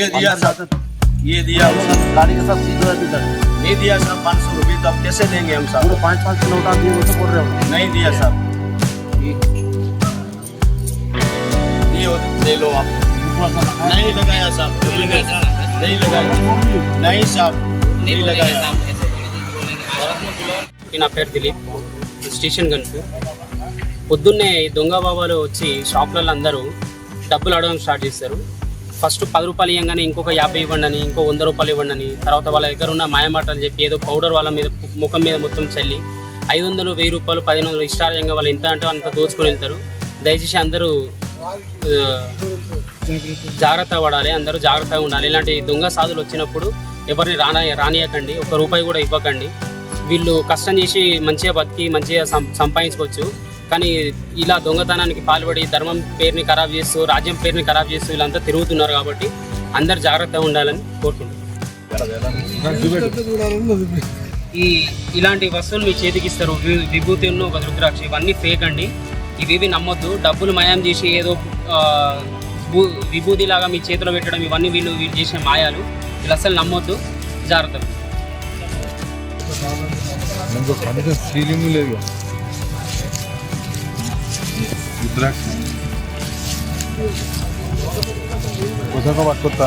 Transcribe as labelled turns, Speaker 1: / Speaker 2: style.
Speaker 1: ये दिया साहब, ये दिया
Speaker 2: गाड़ी के साथ सीधे रहती सर
Speaker 1: नहीं दिया साहब 500 रुपये, तो अब कैसे देंगे हम साहब?
Speaker 2: पूरे 5-5 किलो उठा दिए वो तो बोल रहे हो
Speaker 1: नहीं दिया साहब, ये ले लो आप। नहीं लगाया साहब, नहीं लगाया, नहीं साहब, नहीं लगाया।
Speaker 3: నా పేరు దిలీప్, స్టేషన్ గన్పు. పొద్దున్నే దొంగ బాబాలు వచ్చి షాపులలో అందరూ డబ్బులు అడగడం స్టార్ట్ చేస్తారు. ఫస్ట్ 10 రూపాయలు ఇవ్వగానే ఇంకొక 50 ఇవ్వండి అని, ఇంకో 100 రూపాయలు ఇవ్వండి అని, తర్వాత వాళ్ళ దగ్గర ఉన్న మాయమాటలు చెప్పి ఏదో పౌడర్ వాళ్ళ మీద ముఖం మీద మొత్తం చల్లి 500, 1000 రూపాయలు, 1500 ఇష్టార్యంగా వాళ్ళు ఎంత అంటే అంత దోచుకొని వెళ్తారు. దయచేసి అందరూ జాగ్రత్త పడాలి, అందరూ జాగ్రత్తగా ఉండాలి. ఇలాంటి దొంగ సాధులు వచ్చినప్పుడు ఎవరిని రానియకండి, 1 రూపాయి కూడా ఇవ్వకండి. వీళ్ళు కష్టం చేసి మంచిగా బతికి మంచిగా సంపాదించుకోవచ్చు. కానీ ఇలా దొంగతనానికి పాల్పడి ధర్మం పేరుని ఖరాబ్ చేస్తూ, రాజ్యం పేరుని ఖరాబ్ చేస్తూ వీళ్ళంతా తిరుగుతున్నారు. కాబట్టి అందరు జాగ్రత్తగా ఉండాలని కోరుకుంటున్నాను. ఇలాంటి వస్తువులు మీ చేతికి ఇస్తారు, విభూతి ఉన్న ఒక రుద్రాక్ష, ఇవన్నీ ఫేక్ అండి. ఇవి నమ్మొద్దు. డబ్బులు మయం చేసి ఏదో విభూతిలాగా మీ చేతిలో పెట్టడం, ఇవన్నీ వీళ్ళు చేసిన మాయాలు. వీళ్ళు అసలు నమ్మొద్దు, జాగ్రత్త.
Speaker 4: ఫీలింగ్ లేదు కొత్తగా పట్టుకొస్తా